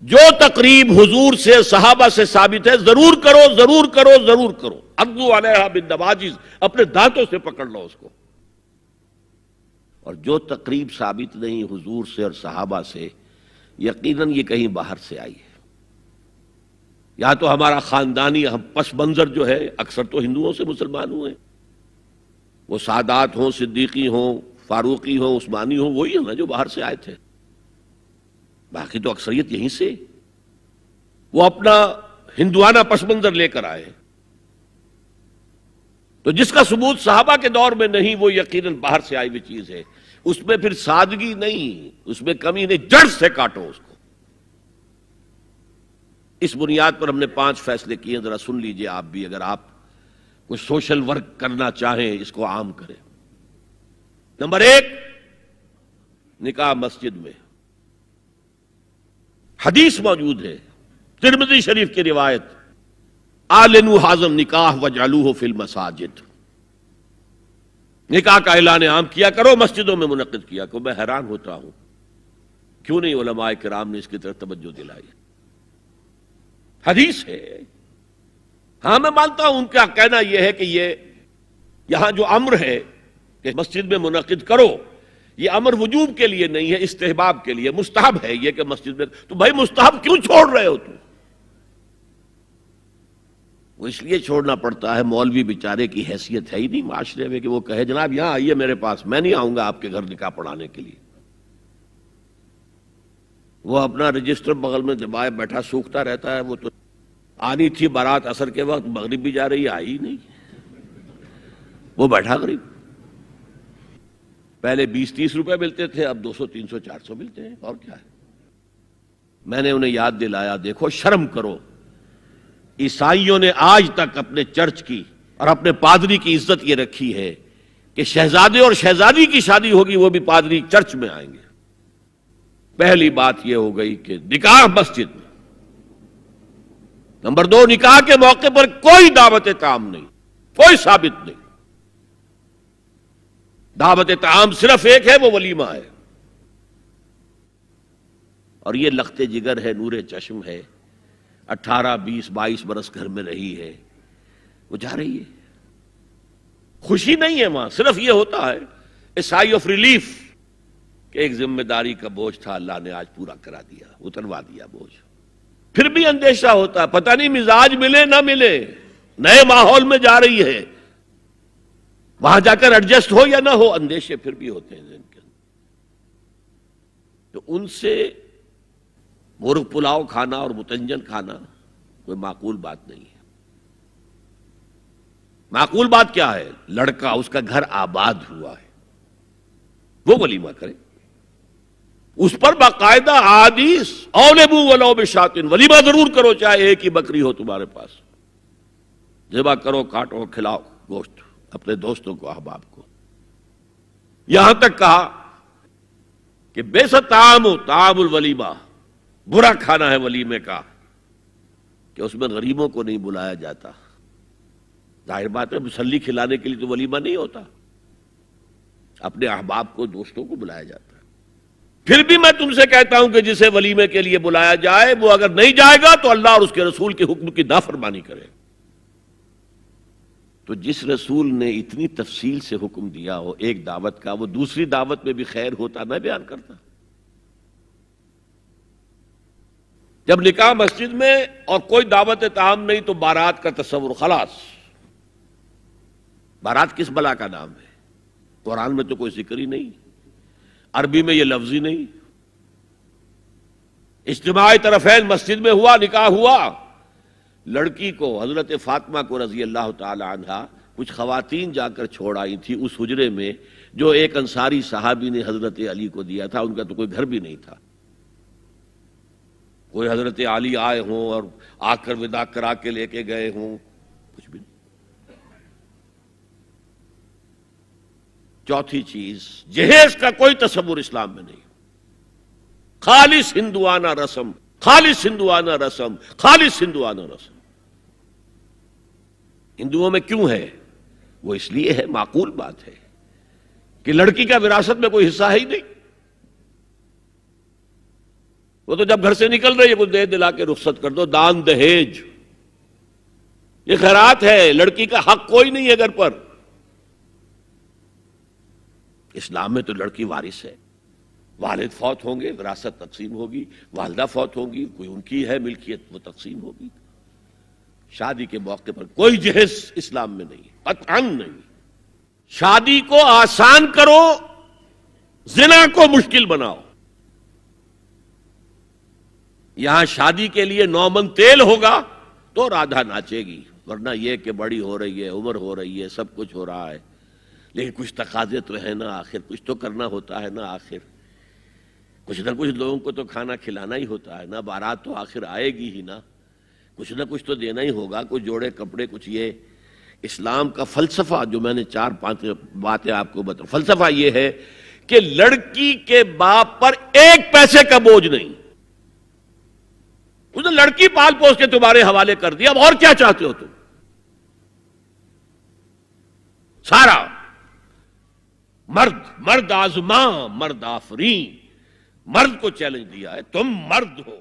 جو تقریب حضور سے صحابہ سے ثابت ہے ضرور کرو ضرور کرو ضرور کرو. عضوا علیہا بالنواجذ، اپنے دانتوں سے پکڑ لو اس کو. اور جو تقریب ثابت نہیں حضور سے اور صحابہ سے، یقیناً یہ کہیں باہر سے آئی ہے. یا تو ہمارا خاندانی پس منظر جو ہے، اکثر تو ہندوؤں سے مسلمان ہوئے، وہ سادات ہوں، صدیقی ہوں، فاروقی ہوں، عثمانی ہوں، وہی ہیں نا جو باہر سے آئے تھے. باقی تو اکثریت یہیں سے، وہ اپنا ہندوانہ پس منظر لے کر آئے. تو جس کا ثبوت صحابہ کے دور میں نہیں، وہ یقیناً باہر سے آئی ہوئی چیز ہے. اس میں پھر سادگی نہیں، اس میں کمی نہیں، جڑ سے کاٹو اس کو. اس بنیاد پر ہم نے 5 فیصلے کیے ہیں، ذرا سن لیجئے آپ بھی. اگر آپ کوئی سوشل ورک کرنا چاہیں اس کو عام کریں. نمبر 1، نکاح مسجد میں. حدیث موجود ہے، ترمذی شریف کی روایت، اعلنوا ھذا النکاح واجعلوہ فی المساجد. نکاح کا اعلان عام کیا کرو، مسجدوں میں منعقد کیا کرو. میں حیران ہوتا ہوں کیوں نہیں علماء کرام نے اس کی طرف توجہ دلائی. حدیث ہے. ہاں میں مانتا ہوں ان کا کہنا یہ ہے کہ یہ یہاں جو امر ہے کہ مسجد میں منعقد کرو، یہ امر وجوب کے لیے نہیں ہے، استحباب کے لیے. مستحب ہے یہ کہ مسجد میں. تو بھائی مستحب کیوں چھوڑ رہے ہو تم؟ وہ اس لیے چھوڑنا پڑتا ہے، مولوی بیچارے کی حیثیت ہے ہی نہیں معاشرے میں کہ وہ کہے جناب یہاں آئیے میرے پاس، میں نہیں آؤں گا آپ کے گھر نکاح پڑھانے کے لیے. وہ اپنا رجسٹر بغل میں دبائے بیٹھا سوکھتا رہتا ہے. وہ تو آنی تھی بارات عصر کے وقت، مغرب بھی جا رہی ہے، آئی نہیں، وہ بیٹھا غریب. پہلے 20-30 روپے ملتے تھے، اب 200 300 400 ملتے ہیں. اور کیا ہے؟ میں نے انہیں یاد دلایا دیکھو شرم کرو. عیسائیوں نے آج تک اپنے چرچ کی اور اپنے پادری کی عزت یہ رکھی ہے کہ شہزادے اور شہزادی کی شادی ہوگی وہ بھی پادری چرچ میں آئیں گے. پہلی بات یہ ہو گئی کہ نکاح مسجد میں. نمبر 2، نکاح کے موقع پر کوئی دعوت طعام نہیں، کوئی ثابت نہیں. دعوت طعام صرف ایک ہے، وہ ولیمہ ہے. اور یہ لخت جگر ہے، نور چشم ہے. 18 20 22 برس گھر میں رہی ہے، وہ جا رہی ہے. خوشی نہیں ہے وہاں، صرف یہ ہوتا ہے اے سائی آف ریلیف کہ ایک ذمہ داری کا بوجھ تھا، اللہ نے آج پورا کرا دیا، اتروا دیا بوجھ. پھر بھی اندیشہ ہوتا ہے، پتہ نہیں مزاج ملے نہ ملے، نئے ماحول میں جا رہی ہے، وہاں جا کر ایڈجسٹ ہو یا نہ ہو. اندیشے پھر بھی ہوتے ہیں ذہن کے اندر. تو ان سے مرغ پلاؤ کھانا اور متنجن کھانا کوئی معقول بات نہیں ہے. معقول بات کیا ہے؟ لڑکا اس کا گھر آباد ہوا ہے، وہ ولیمہ کرے. اس پر باقاعدہ احادیث اولبوا ولو بشاۃ، ولیمہ ضرور کرو چاہے ایک ہی بکری ہو تمہارے پاس. ذبح کرو، کاٹو، کھلاؤ گوشت اپنے دوستوں کو، احباب کو. یہاں تک کہا کہ بیس طعام طعام الولیمہ، برا کھانا ہے ولیمے کا کہ اس میں غریبوں کو نہیں بلایا جاتا. ظاہر بات ہے مسلی کھلانے کے لیے تو ولیمہ نہیں ہوتا، اپنے احباب کو، دوستوں کو بلایا جاتا ہے. پھر بھی میں تم سے کہتا ہوں کہ جسے ولیمے کے لیے بلایا جائے وہ اگر نہیں جائے گا تو اللہ اور اس کے رسول کے حکم کی نافرمانی کرے. تو جس رسول نے اتنی تفصیل سے حکم دیا ہو ایک دعوت کا، وہ دوسری دعوت میں بھی خیر ہوتا میں بیان کرتا. جب نکاح مسجد میں اور کوئی دعوت طعام نہیں تو بارات کا تصور خلاص. بارات کس بلا کا نام ہے؟ قرآن میں تو کوئی ذکر ہی نہیں، عربی میں یہ لفظ ہی نہیں. اجتماع طرفین مسجد میں ہوا، نکاح ہوا. لڑکی کو، حضرت فاطمہ کو رضی اللہ تعالی عنہا، کچھ خواتین جا کر چھوڑ آئی تھی اس حجرے میں جو ایک انصاری صحابی نے حضرت علی کو دیا تھا. ان کا تو کوئی گھر بھی نہیں تھا. کوئی حضرت علی آئے ہوں اور آ کر وداع کرا کے لے کے گئے ہوں، کچھ بھی نہیں. چوتھی چیز، جہیز کا کوئی تصور اسلام میں نہیں. خالص ہندوانہ رسم، خالص ہندوانہ رسم، خالص ہندوانہ رسم. ہندوؤں میں کیوں ہے؟ وہ اس لیے ہے، معقول بات ہے کہ لڑکی کا وراثت میں کوئی حصہ ہے ہی نہیں. وہ تو جب گھر سے نکل رہی ہے کچھ دے دلا کے رخصت کر دو. دان دہیج یہ خیرات ہے، لڑکی کا حق کوئی نہیں ہے گھر پر. اسلام میں تو لڑکی وارث ہے. والد فوت ہوں گے وراثت تقسیم ہوگی، والدہ فوت ہوں گی کوئی ان کی ہے ملکیت وہ تقسیم ہوگی. شادی کے موقع پر کوئی جہیز اسلام میں نہیں، قطعاً نہیں. شادی کو آسان کرو، زنا کو مشکل بناؤ. یہاں شادی کے لیے 9 من تیل ہوگا تو رادھا ناچے گی، ورنہ یہ کہ بڑی ہو رہی ہے، عمر ہو رہی ہے، سب کچھ ہو رہا ہے، لیکن کچھ تقاضے تو ہے نا، آخر کچھ تو کرنا ہوتا ہے نا. آخر کچھ نہ کچھ لوگوں کو تو کھانا کھلانا ہی ہوتا ہے نا. بارات تو آخر آئے گی ہی نا، کچھ نہ کچھ تو دینا ہی ہوگا. کچھ جوڑے کپڑے، کچھ یہ. اسلام کا فلسفہ جو میں نے 4-5 باتیں آپ کو بتا، فلسفہ یہ ہے کہ لڑکی کے باپ پر 1 پیسے کا بوجھ نہیں. اس نے لڑکی پال پوس کے تمہارے حوالے کر دیا، اب اور کیا چاہتے ہو تم؟ سارا مرد آزماں، مرد آفرین، مرد کو چیلنج دیا ہے تم مرد ہو.